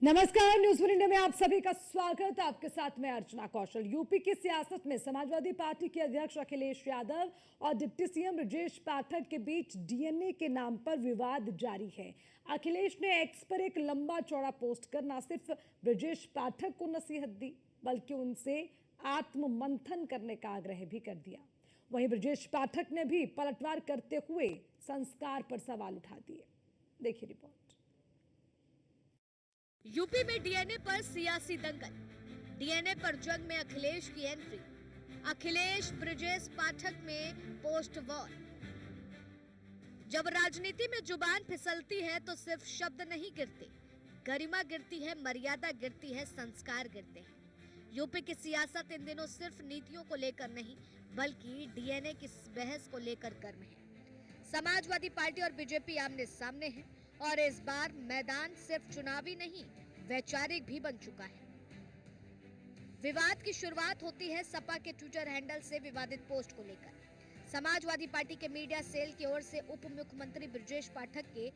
नमस्कार, news one India में आप सभी का स्वागत। आपके साथ मैं अर्चना कौशल। यूपी की सियासत में समाजवादी पार्टी के अध्यक्ष अखिलेश यादव और डिप्टी सीएम ब्रजेश पाठक के बीच डीएनए के नाम पर विवाद जारी है। अखिलेश ने एक्स पर एक लंबा चौड़ा पोस्ट कर न सिर्फ ब्रजेश पाठक को नसीहत दी, बल्कि उनसे आत्म मंथन करने का आग्रह भी कर दिया। वहीं ब्रजेश पाठक ने भी पलटवार करते हुए संस्कार पर सवाल उठा दिए। देखिए रिपोर्ट। यूपी में डीएनए पर सियासी दंगल, डीएनए पर जंग में अखिलेश की एंट्री, अखिलेश ब्रजेश पाठक में पोस्ट वॉर। जब राजनीति में जुबान फिसलती है तो सिर्फ शब्द नहीं गिरते, गरिमा गिरती है, मर्यादा गिरती है, संस्कार गिरते हैं। यूपी की सियासत इन दिनों सिर्फ नीतियों को लेकर नहीं, बल्कि डीएनए की बहस को लेकर गर्म है। समाजवादी पार्टी और बीजेपी आमने सामने है और इस बार मैदान सिर्फ चुनावी नहीं, वैचारिक भी बन चुका है। विवाद की शुरुआत होती है सपा के ट्विटर हैंडल से विवादित पोस्ट को लेकर। समाजवादी पार्टी के मीडिया सेल की ओर से उप मुख्यमंत्री ब्रजेश पाठक के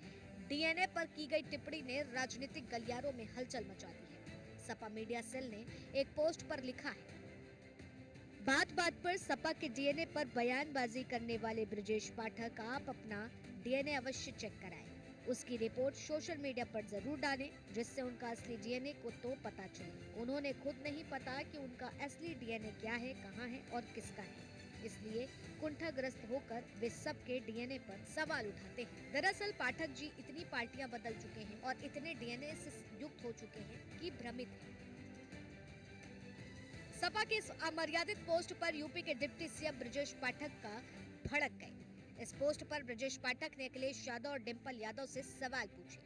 डीएनए पर की गई टिप्पणी ने राजनीतिक गलियारों में हलचल मचा दी है। सपा मीडिया सेल ने एक पोस्ट पर लिखा है, बात बात पर सपा के डीएनए पर बयानबाजी करने वाले ब्रजेश पाठक, आप अपना डीएनए अवश्य चेक कराएं। उसकी रिपोर्ट सोशल मीडिया पर जरूर डालें, जिससे उनका असली डीएनए को तो पता चले। उन्होंने खुद नहीं पता कि उनका असली डीएनए क्या है, कहां है और किसका है, इसलिए कुंठाग्रस्त होकर वे सबके डीएनए पर सवाल उठाते हैं। दरअसल पाठक जी इतनी पार्टियां बदल चुके हैं और इतने डीएनए से युक्त हो चुके हैं कि भ्रमित है। सपा के इस अमर्यादित पोस्ट पर यूपी के डिप्टी सीएम ब्रजेश पाठक का भड़क गए। इस पोस्ट पर ब्रजेश पाठक ने अखिलेश यादव और डिंपल यादव से सवाल पूछे।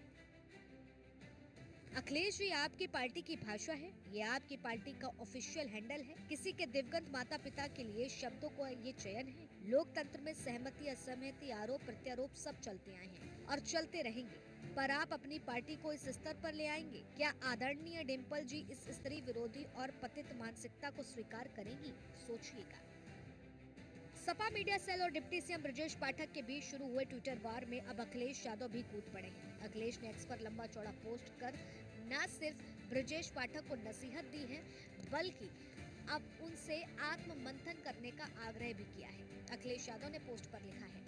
अखिलेश जी, आपकी पार्टी की भाषा है, ये आपकी पार्टी का ऑफिशियल हैंडल है। किसी के दिवंगत माता पिता के लिए शब्दों को ये चयन है। लोकतंत्र में सहमति असहमति, आरोप प्रत्यारोप सब चलते आए हैं और चलते रहेंगे, पर आप अपनी पार्टी को इस स्तर पर ले आएंगे? क्या आदरणीय डिंपल जी इस स्त्री विरोधी और पतित मानसिकता को स्वीकार करेंगी? सोचिएगा। सपा मीडिया सेल और डिप्टी सीएम ब्रजेश पाठक के बीच शुरू हुए ट्विटर वार में अब अखिलेश यादव भी कूद पड़े हैं। अखिलेश ने एक्स पर लंबा चौड़ा पोस्ट कर न सिर्फ ब्रजेश पाठक को नसीहत दी है, बल्कि अब उनसे आत्म मंथन करने का आग्रह भी किया है। अखिलेश यादव ने पोस्ट पर लिखा है,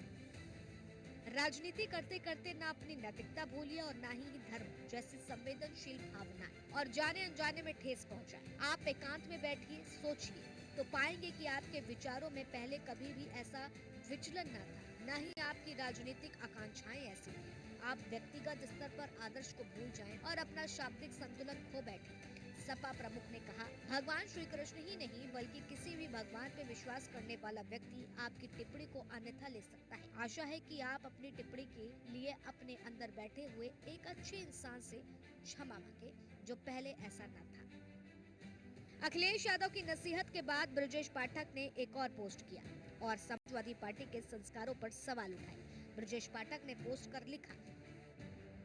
राजनीति करते करते ना अपनी नैतिकता भूलिए और ना ही धर्म जैसी संवेदनशील भावनाएं और जाने अनजाने में ठेस पहुंचाए। आप एकांत में बैठिए, सोचिए, तो पाएंगे कि आपके विचारों में पहले कभी भी ऐसा विचलन न था, न ही आपकी राजनीतिक आकांक्षाएं ऐसी थी। आप व्यक्तिगत स्तर पर आदर्श को भूल जाएं और अपना शाब्दिक संतुलन खो बैठे। सपा प्रमुख ने कहा, भगवान श्री कृष्ण ही नहीं बल्कि किसी भी भगवान पे विश्वास करने वाला व्यक्ति आपकी टिप्पणी को अन्यथा ले सकता है। आशा है कि आप अपनी टिप्पणी के लिए अपने अंदर बैठे हुए एक अच्छे इंसान से क्षमा मांगे, जो पहले ऐसा न था। अखिलेश यादव की नसीहत के बाद ब्रजेश पाठक ने एक और पोस्ट किया और समाजवादी पार्टी के संस्कारों पर सवाल उठाए। ब्रजेश पाठक ने पोस्ट कर लिखा,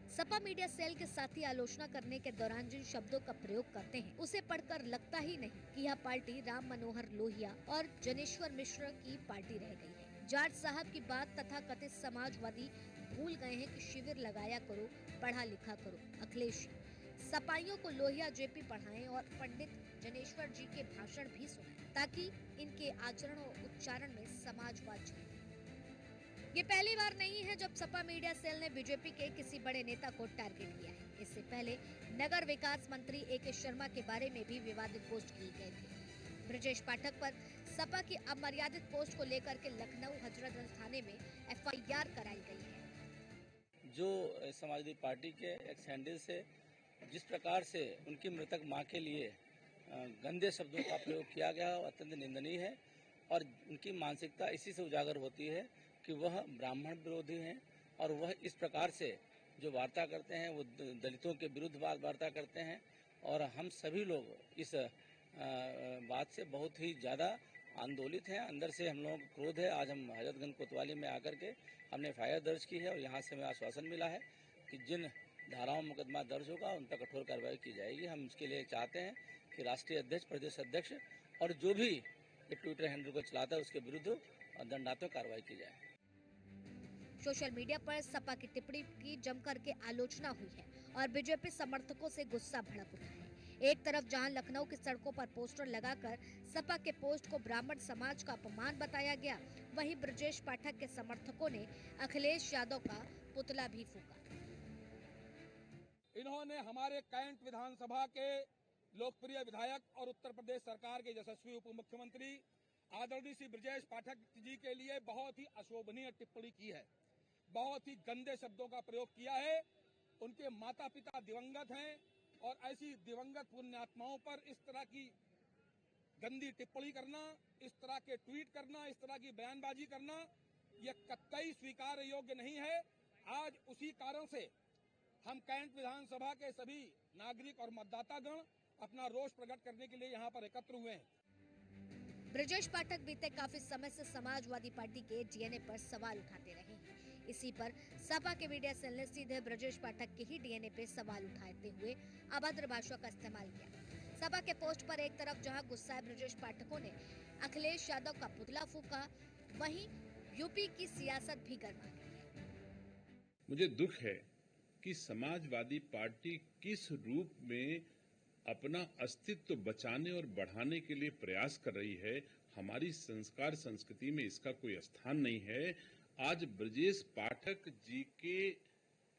सपा मीडिया सेल के साथी आलोचना करने के दौरान जिन शब्दों का प्रयोग करते हैं, उसे पढ़कर लगता ही नहीं कि यह पार्टी राम मनोहर लोहिया और जनेश्वर मिश्र की पार्टी रह गई है। जाट साहब की बात तथा कथित समाजवादी भूल गए हैं कि शिविर लगाया करो, पढ़ा लिखा करो। अखिलेश सपाइयों को लोहिया जेपी पढ़ाएं और पंडित जनेश्वर जी के भाषण भी सुनाएं, ताकि इनके आचरण और उच्चारण में समाजवाद झलके। ये पहली बार नहीं है जब सपा मीडिया सेल ने बीजेपी के किसी बड़े नेता को टारगेट किया है। इससे पहले नगर विकास मंत्री ए.के. शर्मा के बारे में भी विवादित पोस्ट किए गए थे। ब्रजेश पाठक पर सपा की अमर्यादित पोस्ट को लेकर के लखनऊ हजरतगंज थाने में एफआईआर कराई गई है। जो समाजवादी पार्टी के एक्स हैंडल से जिस प्रकार से उनकी मृतक मां के लिए गंदे शब्दों का प्रयोग किया गया अत्यंत निंदनीय है और उनकी मानसिकता इसी से उजागर होती है कि वह ब्राह्मण विरोधी हैं और वह इस प्रकार से जो वार्ता करते हैं वो दलितों के विरुद्ध वार्ता करते हैं और हम सभी लोग इस बात से बहुत ही ज़्यादा आंदोलित हैं। अंदर से हम लोगों को क्रोध है। आज हम हजरतगंज कोतवाली में आकर के हमने एफआईआर दर्ज की है और यहाँ से हमें आश्वासन मिला है कि जिन धाराओं में मुकदमा दर्ज होगा उन पर कठोर कार्रवाई की जाएगी। हम इसके लिए चाहते हैं कि राष्ट्रीय अध्यक्ष, प्रदेश अध्यक्ष और जो भी ट्विटर हैंडल को चलाता है उसके विरुद्ध दंडात्मक कार्रवाई की जाए। सोशल मीडिया पर सपा की टिप्पणी की जमकर के आलोचना हुई है और बीजेपी समर्थकों से गुस्सा भड़क उठा है। एक तरफ जहां लखनऊ की सड़कों पर पोस्टर लगाकर सपा के पोस्ट को ब्राह्मण समाज का अपमान बताया गया, वहीं ब्रजेश पाठक के समर्थकों ने अखिलेश यादव का पुतला भी फूंका। इन्होंने हमारे कैंट विधानसभा के लोकप्रिय विधायक और उत्तर प्रदेश सरकार के यशस्वी उप मुख्यमंत्री आदरणीय श्री ब्रजेश पाठक जी के लिए बहुत ही अशोभनीय टिप्पणी की है, बहुत ही गंदे शब्दों का प्रयोग किया है। उनके माता पिता दिवंगत हैं और ऐसी दिवंगत पुण्यात्माओं पर इस तरह की गंदी टिप्पणी करना, इस तरह के ट्वीट करना, इस तरह की बयानबाजी करना, यह कतई स्वीकार योग्य नहीं है। आज उसी कारण से हम कैंट विधानसभा के सभी नागरिक और मतदातागण अपना रोष प्रकट करने के लिए यहाँ पर एकत्र हुए हैं। ब्रजेश पाठक बीते काफी समय से समाजवादी पार्टी के डीएनए पर सवाल उठाते रहे हैं। इसी पर सपा के मीडिया सेल ने सीधे ब्रजेश पाठक के ही डीएनए पे सवाल उठाते हुए अभद्र भाषा का इस्तेमाल किया। सपा के पोस्ट पर एक तरफ जहां गुस्साए ब्रजेश पाठकों ने अखिलेश यादव का पुतला फूंका, वहीं यूपी की सियासत भी गर्मा गई। मुझे दुख है कि समाजवादी पार्टी किस रूप में अपना अस्तित्व बचाने और बढ़ाने के लिए प्रयास कर रही है। हमारी संस्कार संस्कृति में इसका कोई स्थान नहीं है। आज ब्रजेश पाठक जी के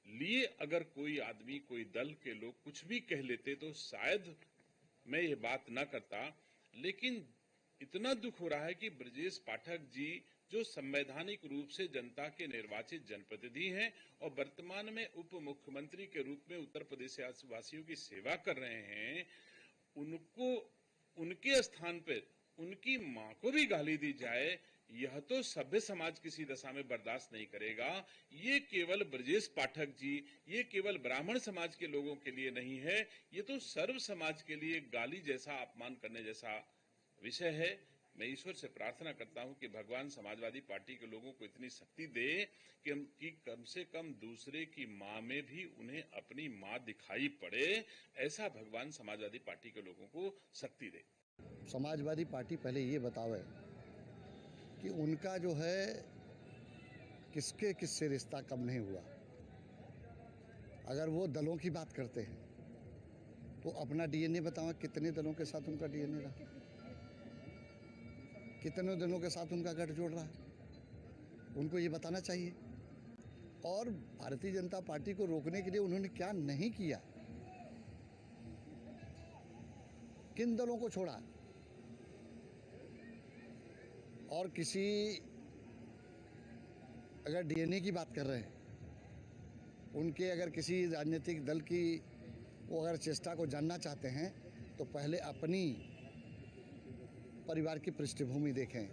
लिए अगर कोई आदमी, कोई दल के लोग कुछ भी कह लेते तो शायद मैं ये बात न करता, लेकिन इतना दुख हो रहा है कि ब्रजेश पाठक जी जो संवैधानिक रूप से जनता के निर्वाचित जनप्रतिनिधि हैं और वर्तमान में उप मुख्यमंत्री के रूप में उत्तर प्रदेश वासियों की सेवा कर रहे हैं, उनको उनके स्थान पर उनकी मां को भी गाली दी जाए, यह तो सभ्य समाज किसी दशा में बर्दाश्त नहीं करेगा। ये केवल ब्रजेश पाठक जी, ये केवल ब्राह्मण समाज के लोगों के लिए नहीं है, ये तो सर्व समाज के लिए गाली जैसा, अपमान करने जैसा विषय है। मैं ईश्वर से प्रार्थना करता हूं कि भगवान समाजवादी पार्टी के लोगों को इतनी शक्ति दे कि कम से कम दूसरे की मां में भी उन्हें अपनी मां दिखाई पड़े, ऐसा भगवान समाजवादी पार्टी के लोगों को शक्ति दे। समाजवादी पार्टी पहले ये बतावे कि उनका जो है किसके किससे रिश्ता कब नहीं हुआ। अगर वो दलों की बात करते हैं तो अपना डीएनए बताओ, कितने दलों के साथ उनका डीएनए रहा, कितने दलों के साथ उनका गठजोड़ रहा, उनको ये बताना चाहिए। और भारतीय जनता पार्टी को रोकने के लिए उन्होंने क्या नहीं किया, किन दलों को छोड़ा। और किसी अगर डीएनए की बात कर रहे हैं, उनके अगर किसी राजनीतिक दल की वो अगर चेष्टा को जानना चाहते हैं तो पहले अपनी परिवार की पृष्ठभूमि देखें।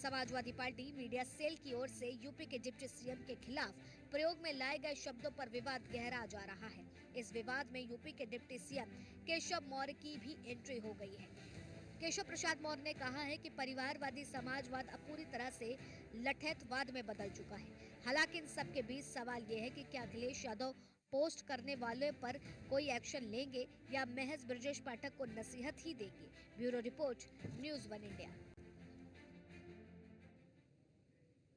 समाजवादी पार्टी मीडिया सेल की ओर से यूपी के डिप्टी सीएम के खिलाफ प्रयोग में लाए गए शब्दों पर विवाद गहरा जा रहा है। इस विवाद में यूपी के डिप्टी सीएम केशव मौर्य की भी एंट्री हो गई है। केशव प्रसाद मौर्य ने कहा है कि परिवारवादी समाजवाद अब पूरी तरह से लठैतवाद में बदल चुका है। हालांकि इन सब के बीच सवाल ये है कि क्या अखिलेश यादव पोस्ट करने वाले पर कोई एक्शन लेंगे या महज ब्रजेश पाठक को नसीहत ही देंगे। Bureau report, news 1 India.